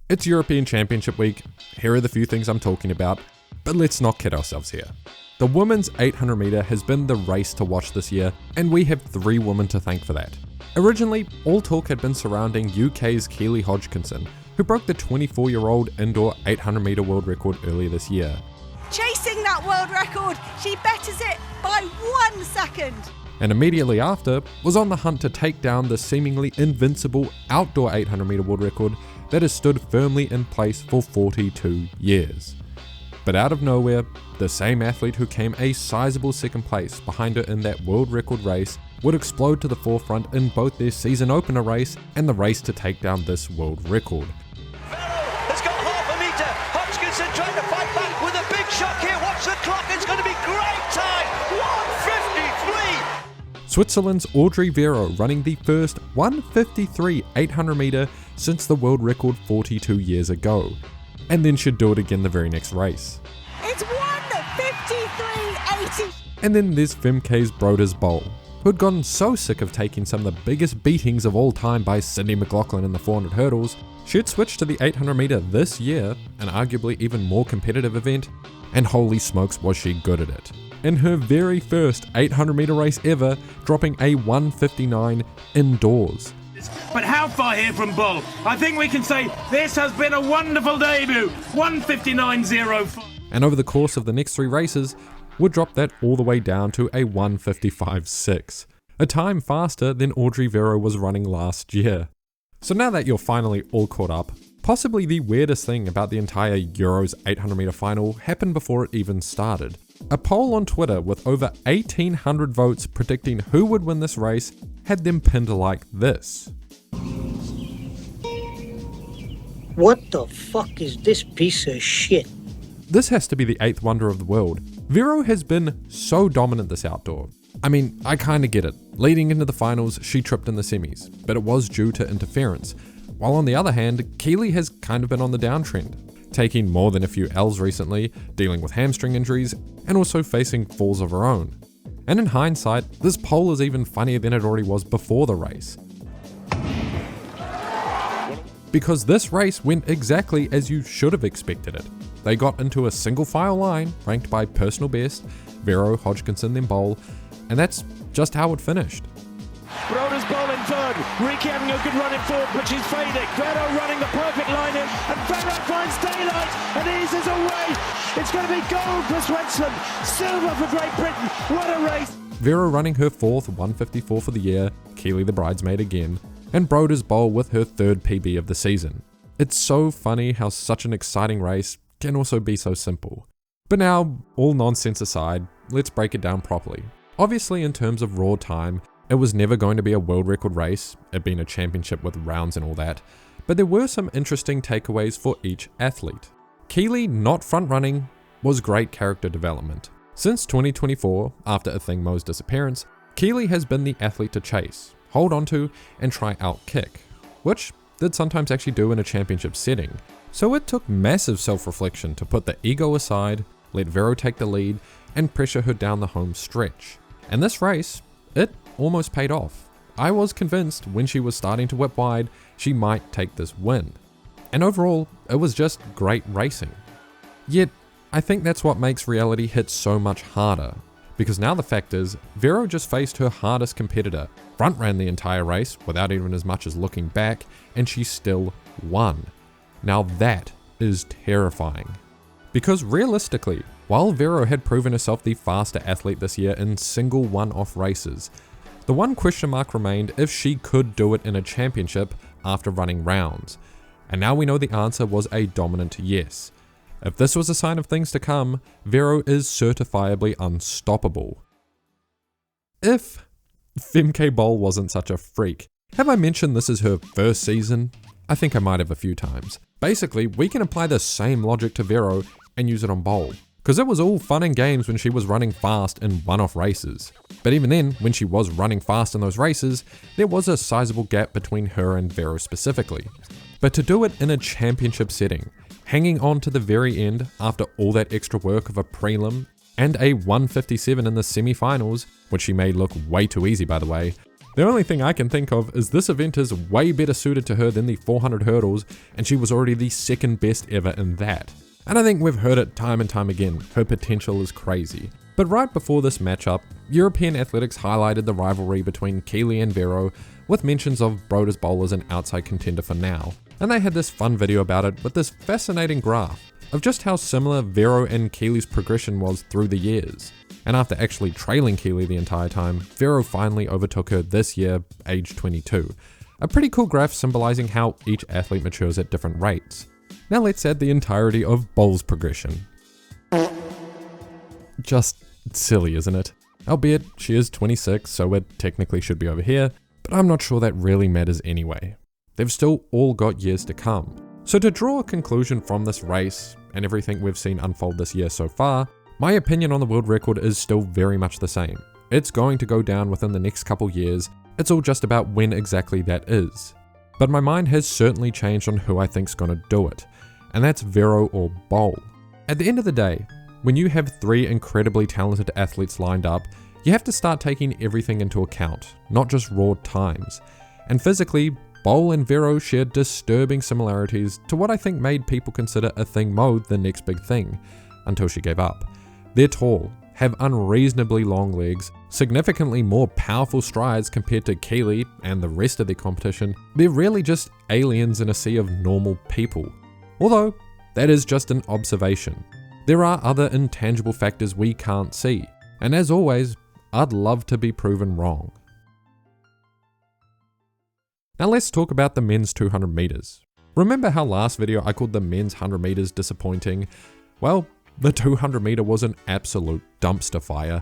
It's European Championship week, here are the few things I'm talking about, but let's not kid ourselves here. The women's 800 metre has been the race to watch this year, and we have 3 women to thank for that. Originally, all talk had been surrounding UK's Keely Hodgkinson, who broke the 24-year-old indoor 800 metre world record earlier this year. Chasing that world record, she betters it by 1 second. And immediately after, was on the hunt to take down the seemingly invincible outdoor 800 metre world record that has stood firmly in place for 42 years. But out of nowhere, the same athlete who came a sizable second place behind her in that world record race would explode to the forefront in both their season opener race and the race to take down this world record. Werro has got half a metre. Hodgkinson trying to fight back with a big shock here. Watch the clock, it's going to be great time. 1:53. Switzerland's Werro running the first 1:53 800 metre since the world record 42 years ago. And then she'd do it again the very next race. It's 1:53.80. And then there's Femke's broeders-bol, who had gotten so sick of taking some of the biggest beatings of all time by Sydney McLaughlin in the 400 hurdles, she'd switched to the 800 metre this year, an arguably even more competitive event, and holy smokes was she good at it. In her very first 800 metre race ever, dropping a 1:59 indoors. But how far here from Bull? I think we can say this has been a wonderful debut. 1:59.04. And over the course of the next 3 races, would drop that all the way down to a 1:55.6, a time faster than Werro was running last year. So now that you're finally all caught up, possibly the weirdest thing about the entire Euros 800 metre final happened before it even started. A poll on Twitter with over 1,800 votes predicting who would win this race had them pinned like this. What the fuck is this piece of shit? This has to be the 8th wonder of the world. Werro has been so dominant this outdoor. I mean, I kinda get it. Leading into the finals, she tripped in the semis, but it was due to interference. While on the other hand, Keely has kind of been on the downtrend, taking more than a few L's recently, dealing with hamstring injuries, and also facing falls of her own. And in hindsight, this poll is even funnier than it already was before the race. Because this race went exactly as you should have expected it. They got into a single file line, ranked by personal best, Werro, Hodgkinson, then Bol, and that's just how it finished. broeders-bol in third. Riki having a good run in fourth, but she's fading. Werro running the perfect line in, and Werro finds daylight and eases away. It's going to be gold for Switzerland, silver for Great Britain. What a race! Werro running her 4th 1:54 for the year, Keely the bridesmaid again, and broeders-bol with her 3rd PB of the season. It's so funny how such an exciting race can also be so simple. But now, all nonsense aside, let's break it down properly. Obviously, in terms of raw time, it was never going to be a world record race, it being a championship with rounds and all that, but there were some interesting takeaways for each athlete. Keely not front running was great character development. Since 2024, after Athingmo's disappearance, Keely has been the athlete to chase, hold onto, and try out kick, which they'd sometimes actually do in a championship setting. So it took massive self-reflection to put the ego aside, let Werro take the lead, and pressure her down the home stretch. And this race, it almost paid off. I was convinced when she was starting to whip wide, she might take this win. And overall, it was just great racing. Yet, I think that's what makes reality hit so much harder. Because now the fact is, Werro just faced her hardest competitor, front ran the entire race without even as much as looking back, and she still won. Now that is terrifying. Because realistically, while Werro had proven herself the faster athlete this year in single one-off races, the one question mark remained if she could do it in a championship after running rounds. And now we know the answer was a dominant yes. If this was a sign of things to come, Werro is certifiably unstoppable. If Femke Bol wasn't such a freak. Have I mentioned this is her first season? I think I might have a few times. Basically, we can apply the same logic to Werro and use it on Bol. Because it was all fun and games when she was running fast in one-off races. But even then, when she was running fast in those races, there was a sizable gap between her and Werro specifically. But to do it in a championship setting, hanging on to the very end after all that extra work of a prelim and a 1:57 in the semi-finals, which she made look way too easy by the way, The only thing I can think of is this event is way better suited to her than the 400 hurdles, and she was already the second best ever in that. And I think we've heard it time and time again, her potential is crazy. But right before this matchup, European Athletics highlighted the rivalry between Keely and Werro, with mentions of broeders-bol as an outside contender for now. And they had this fun video about it with this fascinating graph of just how similar Werro and Keely's progression was through the years. And after actually trailing Keely the entire time, Werro finally overtook her this year, age 22. A pretty cool graph symbolizing how each athlete matures at different rates. Now let's add the entirety of Bol's progression. Just silly, isn't it? Albeit, she is 26, so it technically should be over here, but I'm not sure that really matters anyway. They've still all got years to come. So to draw a conclusion from this race, and everything we've seen unfold this year so far, my opinion on the world record is still very much the same. It's going to go down within the next couple years, it's all just about when exactly that is. But my mind has certainly changed on who I think's gonna do it, and that's Werro or Bol. At the end of the day, when you have three incredibly talented athletes lined up, you have to start taking everything into account, not just raw times. And physically, Bol and Werro share disturbing similarities to what I think made people consider a thing mode the next big thing, until she gave up. They're tall, have unreasonably long legs, significantly more powerful strides compared to Keely and the rest of their competition. They're really just aliens in a sea of normal people. Although, that is just an observation. There are other intangible factors we can't see, and as always, I'd love to be proven wrong. Now let's talk about the men's 200 meters. Remember how last video I called the men's 100 meters disappointing? Well, the 200 meter was an absolute dumpster fire,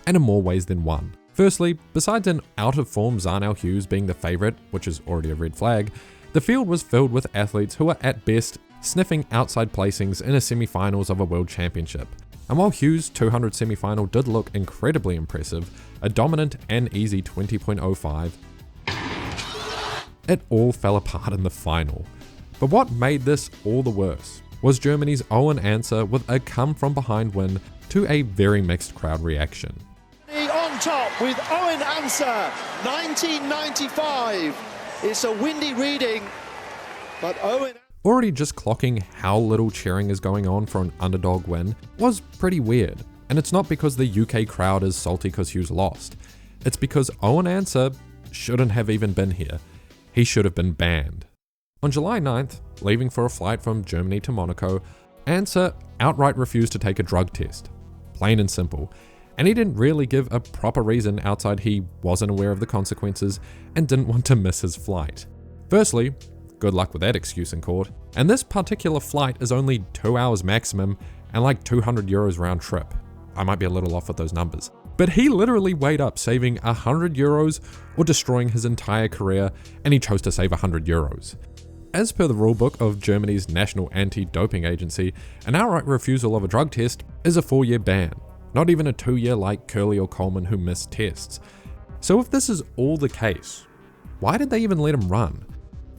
and in more ways than one. Firstly, besides an out-of-form Zarnell Hughes being the favourite, which is already a red flag, the field was filled with athletes who are at best sniffing outside placings in a semi-finals of a world championship. And while Hughes' 200 semi-final did look incredibly impressive, a dominant and easy 20.05, it all fell apart in the final. But what made this all the worse was Germany's Owen answer with a come-from-behind win to a very mixed crowd reaction. On top with Owen Answer, 1995. It's a windy reading, but Owen... Already just clocking how little cheering is going on for an underdog win was pretty weird, and it's not because the UK crowd is salty because Hughes lost. It's because Owen Answer shouldn't have even been here. He should have been banned. On July 9th, leaving for a flight from Germany to Monaco, Answer outright refused to take a drug test. Plain and simple. And he didn't really give a proper reason outside he wasn't aware of the consequences and didn't want to miss his flight. Firstly, good luck with that excuse in court, and this particular flight is only 2 hours maximum and like €200 round trip. I might be a little off with those numbers. But he literally weighed up saving €100 or destroying his entire career, and he chose to save €100. As per the rulebook of Germany's National Anti-Doping Agency, an outright refusal of a drug test is a 4-year ban, not even a 2-year like Curley or Coleman who missed tests. So if this is all the case, why did they even let him run?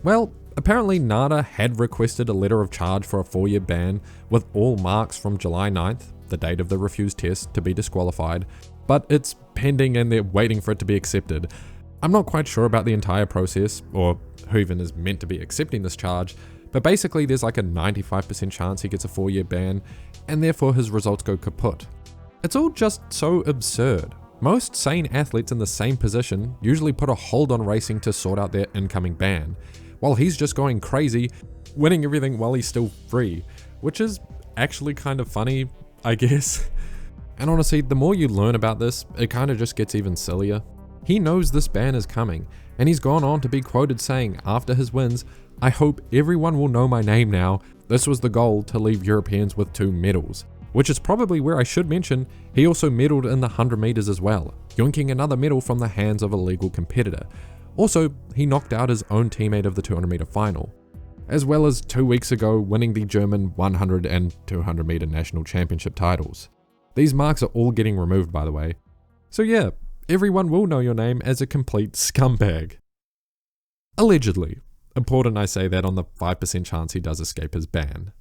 Well, apparently NADA had requested a letter of charge for a 4-year ban with all marks from July 9th, the date of the refused test, to be disqualified, but it's pending and they're waiting for it to be accepted. I'm not quite sure about the entire process, or who even is meant to be accepting this charge, but basically there's like a 95% chance he gets a 4-year ban, and therefore his results go kaput. It's all just so absurd. Most sane athletes in the same position usually put a hold on racing to sort out their incoming ban, while he's just going crazy, winning everything while he's still free, which is actually kind of funny, I guess. And honestly, the more you learn about this, it kind of just gets even sillier. He knows this ban is coming, and he's gone on to be quoted saying after his wins, "I hope everyone will know my name now. This was the goal, to leave Europeans with 2 medals." Which is probably where I should mention, he also medalled in the 100 meters as well, yoinking another medal from the hands of a legal competitor. Also, he knocked out his own teammate of the 200 meter final, as well as 2 weeks ago winning the German 100 and 200 meter national championship titles. These marks are all getting removed, by the way. So yeah, everyone will know your name as a complete scumbag. Allegedly. Important I say that on the 5% chance he does escape his ban.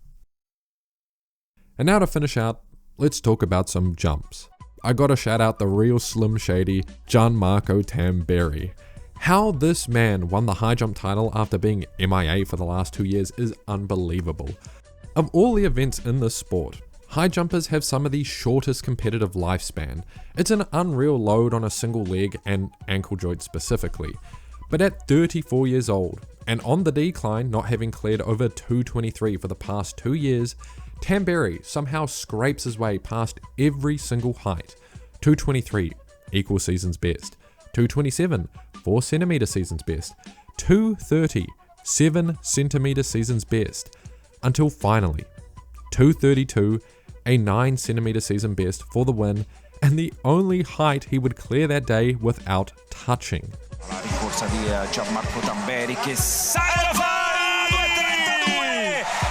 And now to finish out, let's talk about some jumps. I gotta shout out the real Slim Shady, Gianmarco Tamberi. How this man won the high jump title after being MIA for the last 2 years is unbelievable. Of all the events in this sport, high jumpers have some of the shortest competitive lifespan. It's an unreal load on a single leg and ankle joint specifically. But at 34 years old, and on the decline, not having cleared over 223 for the past 2 years, Tamberi somehow scrapes his way past every single height. 223 equals season's best, 227 4cm season's best, 230 7cm season's best, until finally 232 a 9cm season best for the win, and the only height he would clear that day without touching. La rincorsa di Gianmarco Tamberi che sale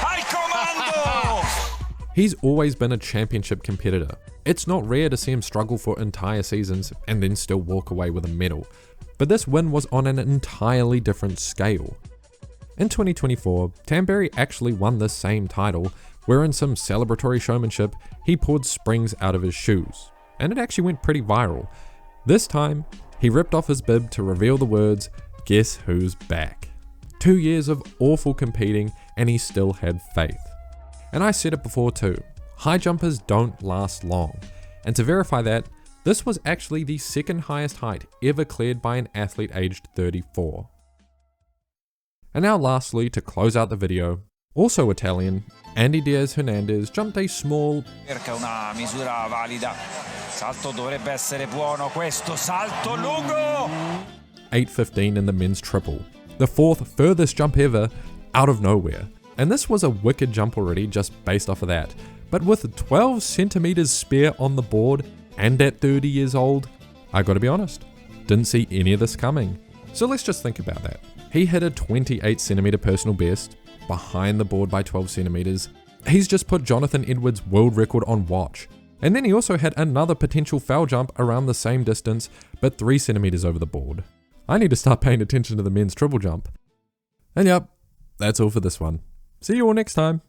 al comando! He's always been a championship competitor. It's not rare to see him struggle for entire seasons and then still walk away with a medal, but this win was on an entirely different scale. In 2024, Tamberi actually won this same title, where in some celebratory showmanship, he poured springs out of his shoes, and it actually went pretty viral. This time, he ripped off his bib to reveal the words, "Guess who's back?" 2 years of awful competing, and he still had faith. And I said it before too, high jumpers don't last long. And to verify that, this was actually the second highest height ever cleared by an athlete aged 34. And now lastly, to close out the video, also Italian, Andy Diaz Hernandez jumped a small Cerca una misura valida. Salto dovrebbe essere buono questo salto lungo. 8.15 in the men's triple, the fourth furthest jump ever out of nowhere. And this was a wicked jump already just based off of that. But with 12 centimeters spare on the board and at 30 years old, I gotta be honest, didn't see any of this coming. So let's just think about that. He hit a 28 centimeter personal best, behind the board by 12 centimeters. He's just put Jonathan Edwards' world record on watch. And then he also had another potential foul jump around the same distance, but 3 centimeters over the board. I need to start paying attention to the men's triple jump. And yep, that's all for this one. See you all next time.